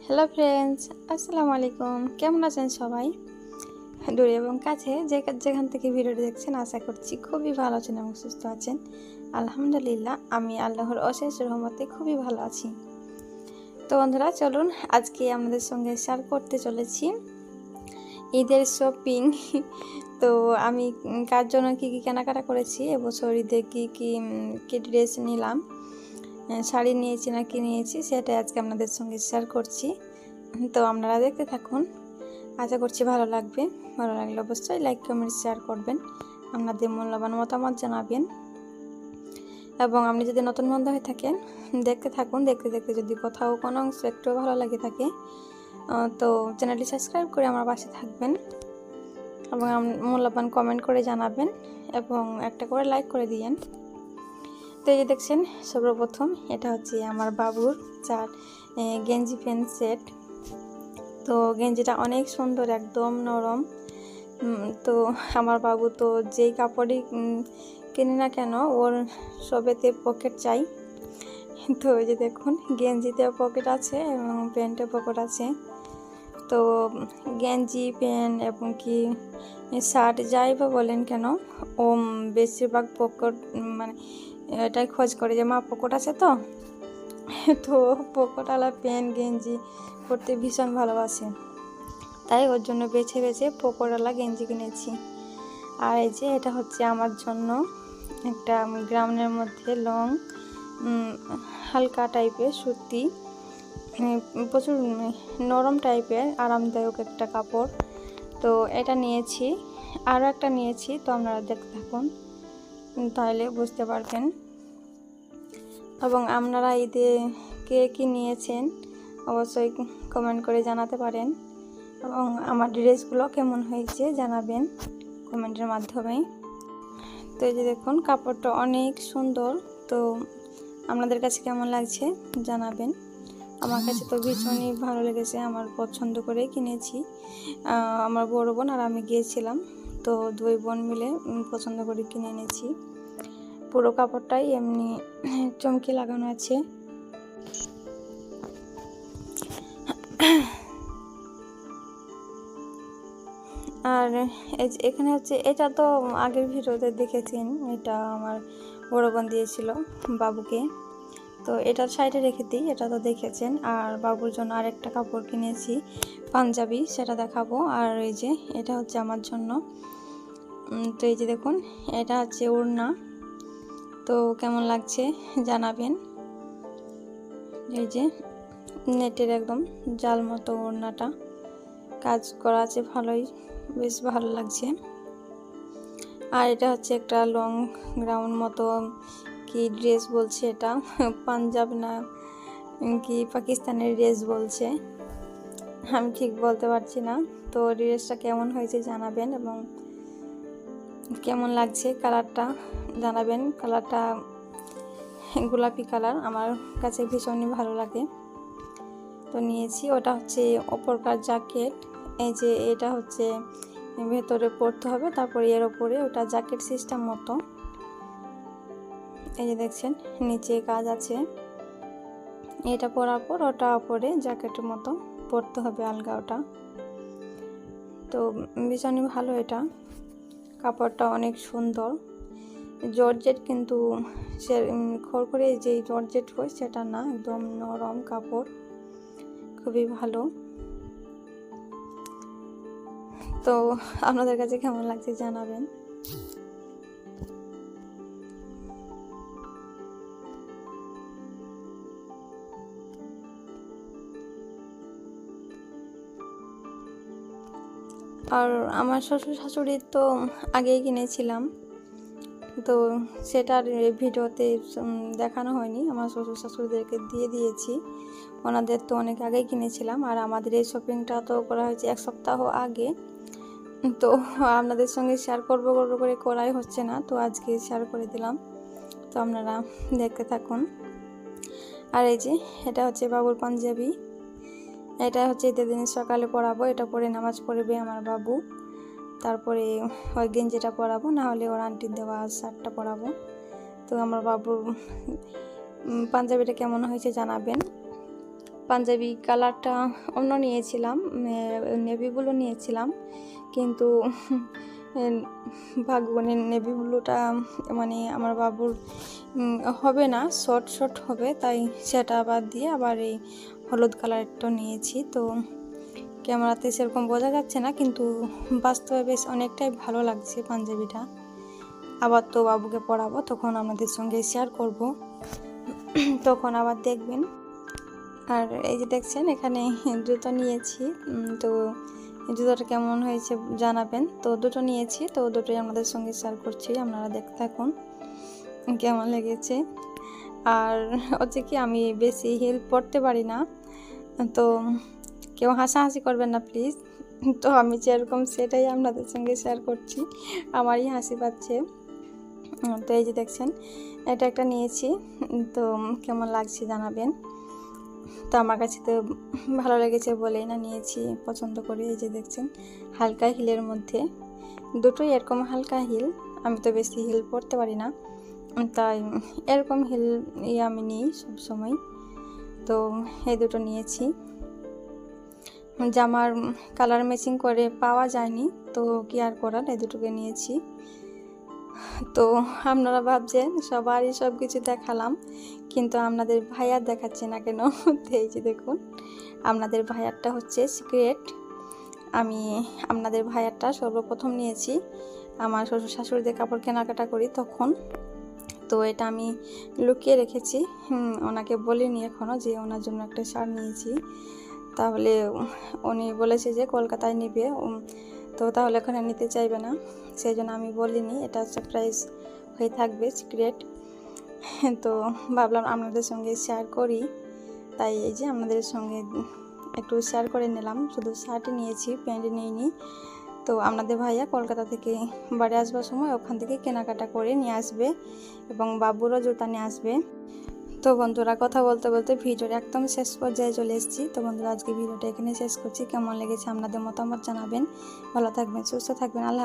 Hello friends, আসসালামু আলাইকুম। কেমন আছেন সবাই? দূরে এবং কাছে যেখান থেকে ভিডিওটি দেখছেন, আশা করছি খুবই ভালো আছেন এবং সুস্থ আছেন। আলহামদুলিল্লাহ, আমি আল্লাহর অশেষ রহমতে খুবই ভালো আছি। তো বন্ধুরা, চলুন আজকে আপনাদের সঙ্গে শেয়ার করতে চলেছি ঈদের শপিং। তো আমি কার জন্য কী কী কেনাকাটা করেছি, এবছর ঈদে কী ড্রেস নিলাম, শাড়ি নিয়েছি না কি নিয়েছি, সেটাই আজকে আপনাদের সঙ্গে শেয়ার করছি। তো আপনারা দেখতে থাকুন, আশা করছি ভালো লাগবে। ভালো লাগলে অবশ্যই লাইক কমেন্ট শেয়ার করবেন, আপনাদের মূল্যবান মতামত জানাবেন। এবং আপনি যদি নতুন বন্ধু হয়ে থাকেন, দেখতে থাকুন। দেখতে দেখতে যদি কোথাও কোনো অংশ একটু ভালো লাগে থাকে, তো চ্যানেলটি সাবস্ক্রাইব করে আমার পাশে থাকবেন এবং মূল্যবান কমেন্ট করে জানাবেন এবং একটা করে লাইক করে দিয়েন। তো এই যে দেখছেন, সর্বপ্রথম এটা হচ্ছে আমার বাবুর চার গেঞ্জি প্যান্ট সেট। তো গেঞ্জিটা অনেক সুন্দর, একদম নরম। তো আমার বাবু তো যেই কাপড়ই কিনে না কেন, ওর সবেতে পকেট চাই। তো এই যে দেখুন, গেঞ্জিতে পকেট আছে এবং প্যান্টে পকেট আছে। তো গেঞ্জি, প্যান্ট এবং কি শার্ট যাই বা বলেন কেন, ও বেশিরভাগ পকেট মানে এটাই খোঁজ করে যে মা পকেট আছে। তো পকেটওয়ালা প্যান্ট গেঞ্জি পরতে ভীষণ ভালোবাসে, তাই ওর জন্য বেছে বেছে পকেটওয়ালা গেঞ্জি কিনেছি। আর এই যে এটা হচ্ছে আমার জন্য একটা গ্রাউন্ডের মধ্যে লং হালকা টাইপের সুতি, প্রচুর নরম টাইপের আরামদায়ক একটা কাপড়। তো এটা নিয়েছি, আরও একটা নিয়েছি। তো আপনারা দেখতে থাকুন, তাহলে বুঝতে পারবেন। এবং আপনারা ঈদে কে কী নিয়েছেন অবশ্যই কমেন্ট করে জানাতে পারেন এবং আমার ড্রেসগুলো কেমন হয়েছে জানাবেন কমেন্টের মাধ্যমে। তো এই যে দেখুন, কাপড়টা অনেক সুন্দর। তো আপনাদের কাছে কেমন লাগছে জানাবেন। আমার কাছে তো ভীষণই ভালো লেগেছে, আমার পছন্দ করে কিনেছি। আমার বড় বোন আর আমি গিয়েছিলাম, তো দুই বোন মিলে পছন্দ করে কিনে এনেছি। পুরো কাপড়টাই এমনি চমকি লাগানো আছে। আর এখানে হচ্ছে, এটা তো আগের ভিডিওতে দেখেছেন, এটা আমার বড় বোন দিয়েছিল বাবুকে। তো এটার সাইডে রেখে দিই, এটা তো দেখেছেন। আর বাবুর জন্য আরেকটা কাপড় কিনেছি পাঞ্জাবি, সেটা দেখাবো। আর এই যে এটা হচ্ছে আমার জন্য। তো এই যে দেখুন, এটা হচ্ছে ওড়না। তো কেমন লাগছে জানাবেন। এই যে নেটের একদম জাল মতো ওড়নাটা কাজ করা আছে, ভালোই, বেশ ভালো লাগছে। আর এটা হচ্ছে একটা লং গ্রাউন্ড মতো, কি ড্রেস বলছে এটা, পাঞ্জাব না কি পাকিস্তানের ড্রেস বলছে, আমি ঠিক বলতে পারছি না। তো ড্রেসটা কেমন হয়েছে জানাবেন এবং কেমন লাগছে কালারটা জানাবেন। কালারটা গোলাপি কালার, আমার কাছে ভীষণই ভালো লাগে। তো নিয়েছি। ওটা হচ্ছে ওপরকার জ্যাকেট। এই যে এটা হচ্ছে ভেতরে পরতে হবে, তারপরে এর ওপরে ওটা জ্যাকেট সিস্টেম মতো। এই যে দেখছেন, নিচে কাজ আছে। এটা পরার পর ওটা ওপরে জ্যাকেটের মতো পরতে হবে আলগা ওটা। তো ভীষণই ভালো, এটা কাপড়টা অনেক সুন্দর। জর্জেট, কিন্তু সে খড়খড়ে যে জর্জেট হয় সেটা না, একদম নরম কাপড়, খুবই ভালো। তো আপনাদের কাছে কেমন লাগছে জানাবেন। আর আমার শ্বশুর শাশুড়ির তো আগেই কিনেছিলাম, তো সেটার ভিডিওতে দেখানো হয়নি। আমার শ্বশুর শাশুড়িদেরকে দিয়ে দিয়েছি, ওনাদের তো অনেক আগেই কিনেছিলাম। আর আমাদের এই শপিংটা তো করা হয়েছে এক সপ্তাহ আগে। তো আপনাদের সঙ্গে শেয়ার করবো করে করাই হচ্ছে না, তো আজকে শেয়ার করে দিলাম। তো আপনারা দেখতে থাকুন। আর এই যে এটা হচ্ছে বাবুর পাঞ্জাবি। এটা হচ্ছে ঈদের দিন সকালে পরাবো, এটা পরে নামাজ পড়বে আমার বাবু। তারপরে ওই গেঞ্জিটা পরাবো, না হলে ওর আন্টির দেওয়া শার্টটা পরাবো। তো আমার বাবুর পাঞ্জাবিটা কেমন হয়েছে জানাবেন। পাঞ্জাবি কালারটা অন্য নিয়েছিলাম, নেভি ব্লু নিয়েছিলাম, কিন্তু ভাগ্যবনে নেভি ব্লুটা মানে আমার বাবুর হবে না, শর্ট শর্ট হবে, তাই সেটা বাদ দিয়ে আবার এই হলুদ কালারটা নিয়েছি। তো ক্যামেরাতে সেরকম বোঝা যাচ্ছে না, কিন্তু বাস্তবে বেশ অনেকটাই ভালো লাগছে পাঞ্জাবিটা। আবার তো বাবুকে পরাবো, তখন আপনাদের সঙ্গে শেয়ার করব, তখন আবার দেখবেন। আর এই যে দেখছেন এখানে জুতো নিয়েছি, তো জুতোটা কেমন হয়েছে জানাবেন। তো দুটো নিয়েছি, তো দুটোই আপনাদের সঙ্গে শেয়ার করছি, আপনারা দেখতে থাকুন কেমন লেগেছে। আর হচ্ছে কি, আমি বেশি হিল পরতে পারি না, তো কেউ হাসাহাসি করবেন না প্লিজ। তো আমি যেরকম সেটাই আপনাদের সঙ্গে শেয়ার করছি, আমারই হাসি পাচ্ছে। তো এই যে দেখছেন এটা একটা নিয়েছি, তো কেমন লাগছে জানাবেন। তো আমার কাছে তো ভালো লেগেছে বলেই না নিয়েছি, পছন্দ করে। এই যে দেখছেন হালকা হিলের মধ্যে, দুটোই এরকম হালকা হিল। আমি তো বেশি হিল পরতে পারি না, তাই এরকম হিল আমি নিই সবসময়। তো এই দুটো নিয়েছি। জামার কালার ম্যাচিং করে পাওয়া যায়নি, তো কি আর করার, এই দুটোকে নিয়েছি। তো আপনারা ভাবছেন সবারই সব কিছু দেখালাম, কিন্তু আপনাদের ভাইয়ার দেখাচ্ছে না কেন? এই যে দেখুন, আপনাদের ভাইয়ারটা হচ্ছে সিক্রেট। আমি আপনাদের ভাইয়ারটা সর্বপ্রথম নিয়েছি আমার শ্বশুর শাশুড়িদের কাপড় কেনাকাটা করি তখন। তো এটা আমি লুকিয়ে রেখেছি, ওনাকে বলিনি এখনও যে ওনার জন্য একটা শাড়ি নিয়েছি। তাহলে উনি বলেছে যে কলকাতায় নিবে, তো তাহলে এখানে নিতে চাইবে না, সেই জন্য আমি বলিনি, এটা সারপ্রাইজ হয়ে থাকবে, সিক্রেট। তো ভাবলাম আপনাদের সঙ্গে শেয়ার করি, তাই এই যে আপনাদের সঙ্গে একটু শেয়ার করে নিলাম। শুধু শার্টই নিয়েছি, প্যান্ট নিইনি। তো আপনাদের ভাইয়া কলকাতা থেকে বাড়ি আসবার সময় ওখান থেকে কেনাকাটা করে নিয়ে আসবে, এবং বাবুরও জুতা নিয়ে আসবে। তো বন্ধুরা, কথা বলতে বলতে ভিডিওর একদম শেষ পর্যায়ে চলে এসেছি। তো বন্ধুরা, আজকে ভিডিওটা এখানে শেষ করছি। কেমন লেগেছে আপনাদের মতামত জানাবেন। ভালো থাকবেন, সুস্থ থাকবেন। আল্লাহ।